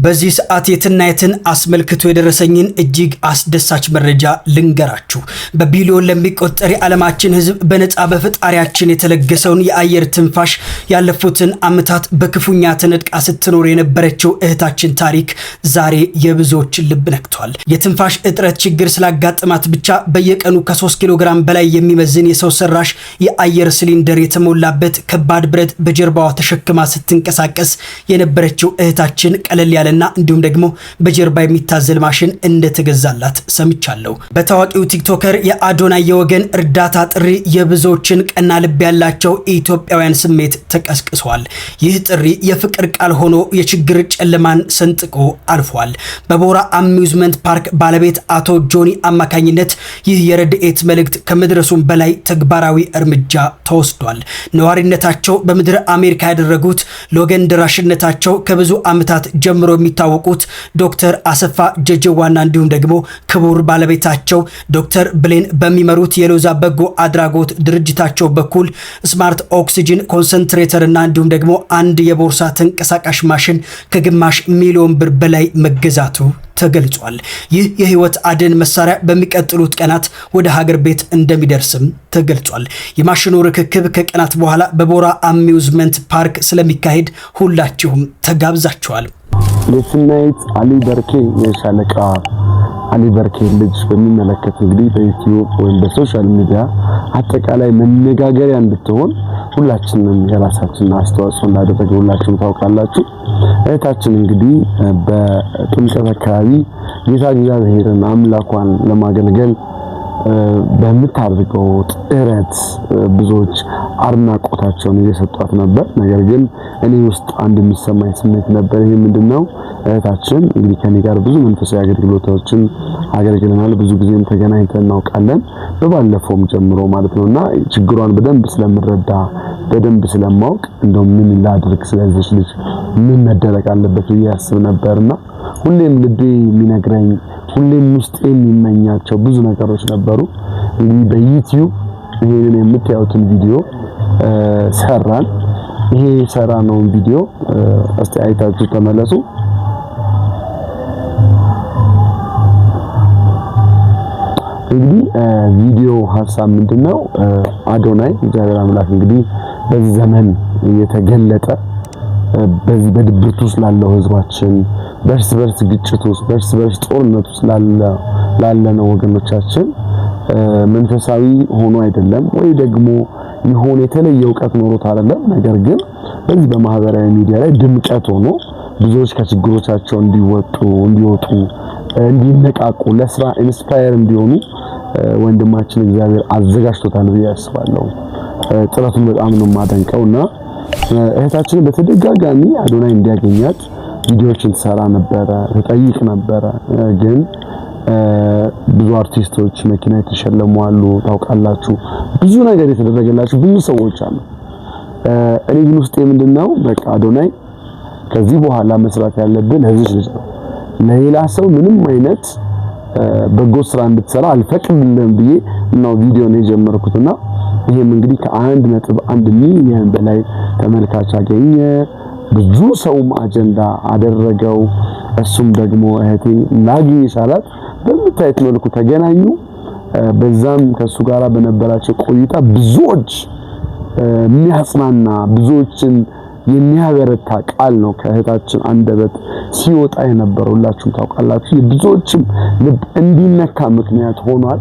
በዚህ ሰዓት የትናየትን አስመልክቶ የደረሰኝን እጅግ አስደሳች መረጃ ልንገራችሁ። በቢሊዮን ለሚቆጠር የዓለማችን ሕዝብ በነፃ በፈጣሪያችን የተለገሰውን የአየር ትንፋሽ ያለፉትን ዓመታት በክፉኛ ተነጥቃ ስትኖር የነበረችው እህታችን ታሪክ ዛሬ የብዙዎችን ልብ ነክቷል። የትንፋሽ እጥረት ችግር ስላጋጠማት ብቻ በየቀኑ ከ3 ኪሎ ግራም በላይ የሚመዝን የሰው ሰራሽ የአየር ሲሊንደር የተሞላበት ከባድ ብረት በጀርባዋ ተሸክማ ስትንቀሳቀስ የነበረችው እህታችን ቀለል ያለና እንዲሁም ደግሞ በጀርባ የሚታዘል ማሽን እንደተገዛላት ሰምቻለሁ። በታዋቂው ቲክቶከር የአዶናይ የወገን እርዳታ ጥሪ የብዙዎችን ቀና ልብ ያላቸው ኢትዮጵያውያን ስሜት ተቀስቅሷል። ይህ ጥሪ የፍቅር ቃል ሆኖ የችግር ጨለማን ሰንጥቆ አልፏል። በቦራ አሚውዝመንት ፓርክ ባለቤት አቶ ጆኒ አማካኝነት ይህ የረድኤት መልእክት ከመድረሱም በላይ ተግባራዊ እርምጃ ተወስዷል። ነዋሪነታቸው በምድር አሜሪካ ያደረጉት ለወገን ደራሽነታቸው ከብዙ ዓመታት ጀምሮ የሚታወቁት ዶክተር አሰፋ ጀጀዋና እንዲሁም ደግሞ ክቡር ባለቤታቸው ዶክተር ብሌን በሚመሩት የሎዛ በጎ አድራጎት ድርጅታቸው በኩል ስማርት ኦክሲጅን ኮንሰንትሬተር እና እንዲሁም ደግሞ አንድ የቦርሳ ተንቀሳቃሽ ማሽን ከግማሽ ሚሊዮን ብር በላይ መገዛቱ ተገልጿል። ይህ የህይወት አድን መሳሪያ በሚቀጥሉት ቀናት ወደ ሀገር ቤት እንደሚደርስም ተገልጿል። የማሽኑ ርክክብ ከቀናት በኋላ በቦራ አሚውዝመንት ፓርክ ስለሚካሄድ ሁላችሁም ተጋብዛችኋል። የትናየት አሊ በርኬ የሻለቃ አሊ በርኬ ልጅ በሚመለከት እንግዲህ በዩቲዩብ ወይም በሶሻል ሚዲያ አጠቃላይ መነጋገሪያ እንድትሆን ሁላችንም የራሳችንን አስተዋጽኦ እንዳደረግን ሁላችሁም ታውቃላችሁ። እህታችን እንግዲህ በጥምቀት አካባቢ ጌታ እግዚአብሔርን አምላኳን ለማገልገል በምታደርገው ጥረት ብዙዎች አድናቆታቸውን እየሰጧት ነበር። ነገር ግን እኔ ውስጥ አንድ የሚሰማኝ ስሜት ነበር። ይሄ ምንድነው? እህታችን እንግዲህ ከኔ ጋር ብዙ መንፈሳዊ አገልግሎቶችን አገልግለናል። ብዙ ጊዜም ተገናኝተን እናውቃለን፣ በባለፈውም ጀምሮ ማለት ነውና ችግሯን በደንብ ስለምረዳ በደንብ ስለማውቅ እንደው ምን ላድርግ ስለዚህ ልጅ ምን መደረግ አለበት ብዬ አስብ ነበርና ሁሌም ልቤ የሚነግረኝ ሁሌም ውስጥ የሚመኛቸው ብዙ ነገሮች ነበሩ። እንግዲህ በዩቲዩብ ይሄንን የምታዩትን ቪዲዮ ሰራን። ይሄ ሰራነውን ቪዲዮ እስቲ አይታችሁ ተመለሱ። እንግዲህ ቪዲዮ ሐሳብ ምንድነው? አዶናይ እግዚአብሔር አምላክ እንግዲህ በዚህ ዘመን የተገለጠ በዚህ በድብርት ውስጥ ላለው ህዝባችን በርስ በርስ ግጭት ውስጥ በርስ በርስ ጦርነት ውስጥ ላለነው ወገኖቻችን መንፈሳዊ ሆኖ አይደለም ወይ ደግሞ ይሆን የተለየ ዕውቀት ኖሮት አይደለም። ነገር ግን በዚህ በማህበራዊ ሚዲያ ላይ ድምቀት ሆኖ ብዙዎች ከችግሮቻቸው እንዲወጡ እንዲነቃቁ ለስራ ኢንስፓየር እንዲሆኑ ወንድማችን እግዚአብሔር አዘጋጅቶታል ብዬ አስባለሁ። ጥረቱን በጣም ነው የማደንቀውና እህታችን በተደጋጋሚ አዶናይ እንዲያገኛት ቪዲዮዎችን ትሰራ ነበረ፣ ተጠይቅ ነበረ። ግን ብዙ አርቲስቶች መኪና የተሸለሙ አሉ፣ ታውቃላችሁ። ብዙ ነገር የተደረገላችሁ ብዙ ሰዎች አሉ። እኔ ግን ውስጤ ምንድነው በቃ አዶናይ ከዚህ በኋላ መስራት ያለብን ለዚህ ልጅ ነው። ለሌላ ሰው ምንም አይነት በጎ ስራ እንድትሰራ አልፈቅድልህም ብዬ ነው ቪዲዮ ነው የጀመርኩትና ይሄም እንግዲህ ከ1.1 ሚሊዮን በላይ ተመልካች አገኘ። ብዙ ሰውም አጀንዳ አደረገው። እሱም ደግሞ እህቴ ላግኝሽ አላት። በምታዩት መልኩ ተገናኙ። በዛም ከሱ ጋራ በነበራቸው ቆይታ ብዙዎች የሚያጽናና ብዙዎችን የሚያበረታ ቃል ነው ከእህታችን አንደበት ሲወጣ የነበረው። ሁላችሁም ታውቃላችሁ። የብዙዎችም ልብ እንዲነካ ምክንያት ሆኗል።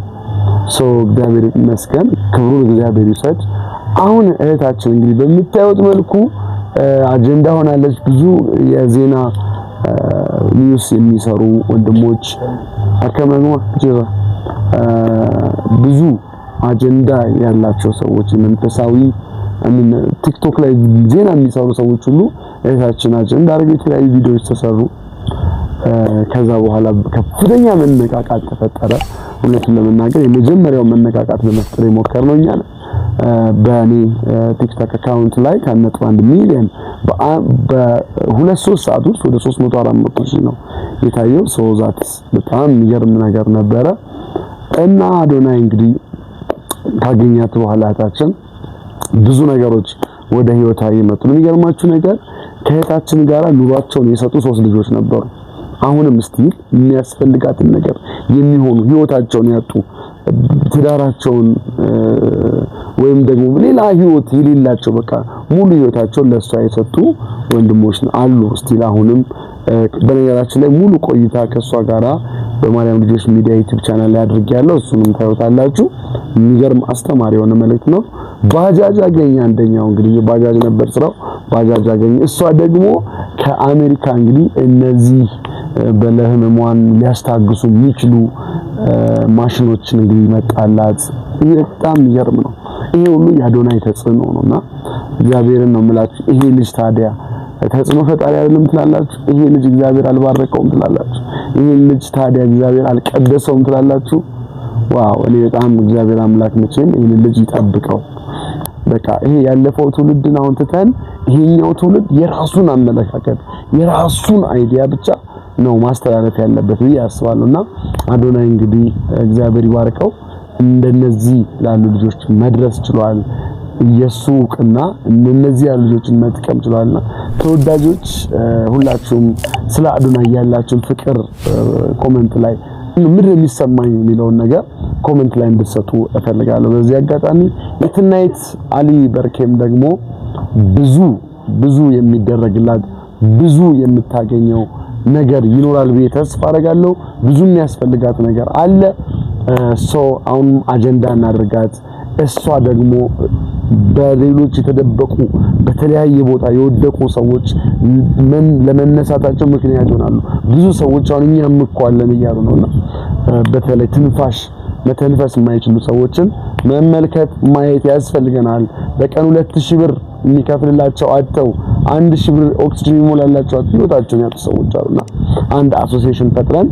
እግዚአብሔር ይመስገን፣ ክብሩን እግዚአብሔር ይሰጥ። አሁን እህታችን እንግዲህ በምታዩት መልኩ አጀንዳ ሆናለች። ብዙ የዜና ኒውስ የሚሰሩ ወንድሞች አከመኑ ብዙ አጀንዳ ያላቸው ሰዎች መንፈሳዊ ቲክቶክ ላይ ዜና የሚሰሩ ሰዎች ሁሉ እህታችን አጀንዳ አድርገው የተለያዩ ቪዲዮዎች ተሰሩ። ከዛ በኋላ ከፍተኛ መነቃቃት ተፈጠረ። እውነቱን ለመናገር የመጀመሪያው መነቃቃት ለመፍጠር የሞከርነው እኛ ነን። በእኔ ቲክቶክ አካውንት ላይ ከ1 ሚሊዮን በ2-3 ሰዓት ውስጥ ወደ 300-400 ሺህ ነው የታየው። ዛት በጣም የሚገርም ነገር ነበረ እና አዶናይ እንግዲህ ካገኛት በኋላ እህታችን ብዙ ነገሮች ወደ ህይወቷ ይመጡ። የሚገርማችሁ ነገር ከእህታችን ጋር ኑሯቸውን የሰጡ 3 ልጆች ነበሩ። አሁንም ስቲል የሚያስፈልጋትን ነገር የሚሆኑ ህይወታቸውን ያጡ ትዳራቸውን ወይም ደግሞ ሌላ ህይወት የሌላቸው በቃ ሙሉ ህይወታቸውን ለሷ የሰጡ ወንድሞች አሉ ስቲል አሁንም። በነገራችን ላይ ሙሉ ቆይታ ከሷ ጋራ በማርያም ልጆች ሚዲያ ዩቲዩብ ቻናል ላይ አድርጌያለሁ። እሱንም ታዩታላችሁ። የሚገርም አስተማሪ የሆነ መልእክት ነው። ባጃጅ አገኘ አንደኛው እንግዲህ ባጃጅ ነበር ስራው፣ ባጃጅ አገኘ። እሷ ደግሞ ከአሜሪካ እንግዲህ እነዚህ በለህመሟን ሊያስታግሱ የሚችሉ ማሽኖችን እንግዲህ መጣላት። ይሄ በጣም ይገርም ነው። ይሄ ሁሉ የአዶናይ ተጽዕኖ ነውና እግዚአብሔርን ነው የምላችሁ። ይሄ ልጅ ታዲያ ተጽዕኖ ፈጣሪ አይደለም ትላላችሁ? ይሄ ልጅ እግዚአብሔር አልባረከውም ትላላችሁ? ይሄ ልጅ ታዲያ እግዚአብሔር አልቀደሰውም ትላላችሁ? ዋው! እኔ በጣም እግዚአብሔር አምላክ መቼም ይሄን ልጅ ይጠብቀው። በቃ ይሄ ያለፈው ትውልድን አሁን ትተን ይሄኛው ትውልድ የራሱን አመለካከት የራሱን አይዲያ ብቻ ነው ማስተላለፍ ያለበት ብዬ አስባለሁና አዶናይ እንግዲህ እግዚአብሔር ይባርከው እንደነዚህ ላሉ ልጆች መድረስ ችሏል። ኢየሱስና እነዚህ ያሉ ልጆችን መጥቀም ችሏልና ተወዳጆች ሁላችሁም ስለ አዶናይ ያላችሁን ፍቅር ኮሜንት ላይ ምን የሚሰማኝ የሚለውን ነገር ኮሜንት ላይ እንድትሰጡ እፈልጋለሁ። በዚህ አጋጣሚ የትናይት አሊ በርኬም ደግሞ ብዙ የሚደረግላት ብዙ የምታገኘው ነገር ይኖራል ብዬ ተስፋ አደርጋለሁ። ብዙ የሚያስፈልጋት ነገር አለ። አሁን አጀንዳ እናድርጋት። እሷ ደግሞ በሌሎች የተደበቁ በተለያየ ቦታ የወደቁ ሰዎች ለመነሳታቸው ምክንያት ይሆናሉ። ብዙ ሰዎች አሁን እኛም እኮ አለን እያሉ ነውና በተለይ መተንፈስ የማይችሉ ሰዎችን መመልከት ማየት ያስፈልገናል። በቀን 2000 ብር የሚከፍልላቸው አጥተው 1000 ብር ኦክሲጅን ይሞላላቸው ህይወታቸውን ያጡ ሰዎች አሉና አንድ አሶሲዬሽን ፈጥረን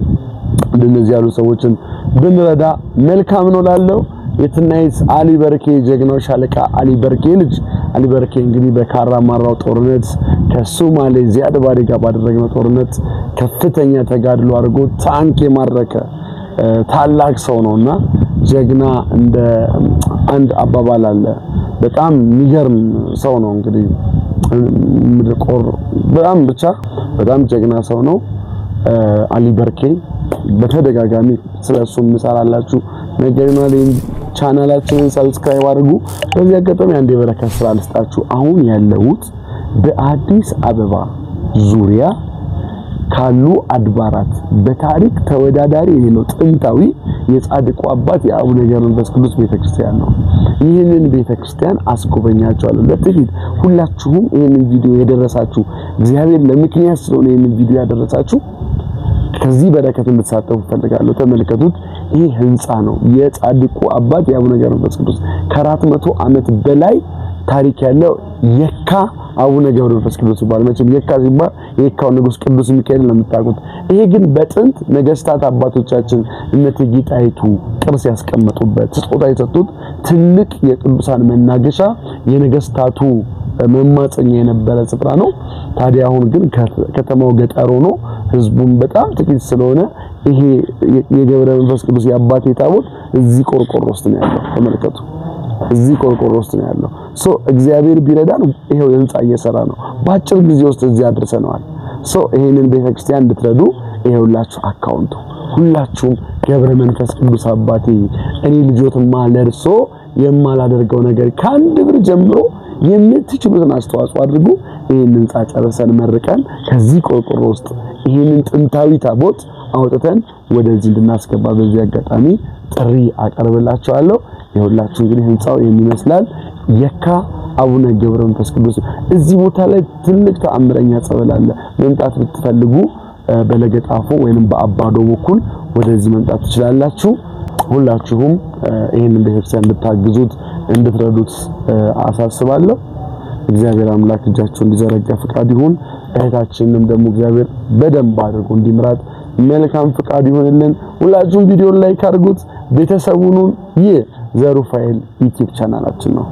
እንደነዚህ ያሉ ሰዎችን ብንረዳ መልካም ነው ላለው የትናይት አሊ በርኬ ጀግናው ሻለቃ አሊ በርኬ ልጅ አሊ በርኬ እንግዲህ በካራ ማራው ጦርነት ከሶማሌ ዚያድ ባሬ ጋር ባደረገው ጦርነት ከፍተኛ ተጋድሎ አድርጎ ታንክ የማረከ ታላቅ ሰው ነውና ጀግና እንደ አንድ አባባል አለ። በጣም የሚገርም ሰው ነው እንግዲህ ምድቆር በጣም ጀግና ሰው ነው አሊ በርኬ። በተደጋጋሚ ስለሱ እንሰራላችሁ ነገር ነው። ቻናላችንን ሰብስክራይብ አድርጉ። በዚህ አጋጣሚ አንድ የበረከት ስራ ልስጣችሁ። አሁን ያለሁት በአዲስ አበባ ዙሪያ ካሉ አድባራት በታሪክ ተወዳዳሪ የሌለው ጥንታዊ የጻድቁ አባት የአቡነ ገብረ መንፈስ ቅዱስ ቤተክርስቲያን ነው። ይህንን ቤተክርስቲያን አስጎበኛችኋለሁ። ለጥቂት ሁላችሁም ይህንን ቪዲዮ የደረሳችሁ እግዚአብሔር ለምክንያት ስለሆነ ይህንን ቪዲዮ ያደረሳችሁ ከዚህ በረከት እንድትሳተፉ ፈልጋለሁ። ተመልከቱት። ይህ ህንጻ ነው የጻድቁ አባት የአቡነ ገብረ መንፈስ ቅዱስ ከ400 ዓመት በላይ ታሪክ ያለው የካ አቡነ ገብረ መንፈስ ቅዱስ ይባላል። መቼም የካ ሲባል የካው ንጉስ ቅዱስ ሚካኤል ነው የምታውቁት። ይሄ ግን በጥንት ነገስታት አባቶቻችን እነ እቴጌ ጣይቱ ቅርስ ያስቀመጡበት ስጦታ የሰጡት ትልቅ የቅዱሳን መናገሻ የነገስታቱ መማፀኛ የነበረ ስፍራ ነው። ታዲያ አሁን ግን ከተማው ገጠር ሆኖ ህዝቡም በጣም ጥቂት ስለሆነ ይሄ የገብረ መንፈስ ቅዱስ የአባቴ ታቦት እዚህ ቆርቆሮ ውስጥ ነው ያለው። ተመልከቱ። እዚህ ቆርቆሮ ውስጥ ነው ያለው። እግዚአብሔር ቢረዳን ይሄው ህንጻ እየሰራ ነው። በአጭር ጊዜ ውስጥ እዚህ አድርሰናል። ይሄንን ቤተክርስቲያን እንድትረዱ ይሄውላችሁ አካውንቱ። ሁላችሁም ገብረ መንፈስ ቅዱስ አባቴ እኔ ልጆትማ ለርሶ የማላደርገው ነገር ከአንድ ብር ጀምሮ የምትችሉትን አስተዋጽኦ አድርጉ። ይሄንን ህንጻ ጨርሰን መርቀን ከዚህ ቆርቆሮ ውስጥ ይሄንን ጥንታዊ ታቦት አውጥተን ወደዚህ እንድናስገባ በዚህ አጋጣሚ ጥሪ አቀርብላችኋለሁ። ይኸውላችሁ እንግዲህ ህንጻው የሚመስላል የካ አቡነ ገብረ መንፈስ ቅዱስ። እዚህ ቦታ ላይ ትልቅ ተአምረኛ ጸበል አለ። መምጣት ብትፈልጉ በለገጣፎ ወይንም በአባዶ በኩል ወደዚህ መምጣት ትችላላችሁ። ሁላችሁም ይሄንን ቤተክርስቲያን እንድታግዙት እንድትረዱት አሳስባለሁ። እግዚአብሔር አምላክ እጃችሁን እንዲዘረጋ ፍቃድ ይሁን። እህታችንንም ደግሞ እግዚአብሔር በደንብ አድርጎ እንዲምራት መልካም ፍቃድ ይሁንልን። ሁላችሁም ቪዲዮን ላይክ አድርጉት። ቤተሰቡን ይህ ዘሩፋኤል ዩቲዩብ ቻናላችን ነው።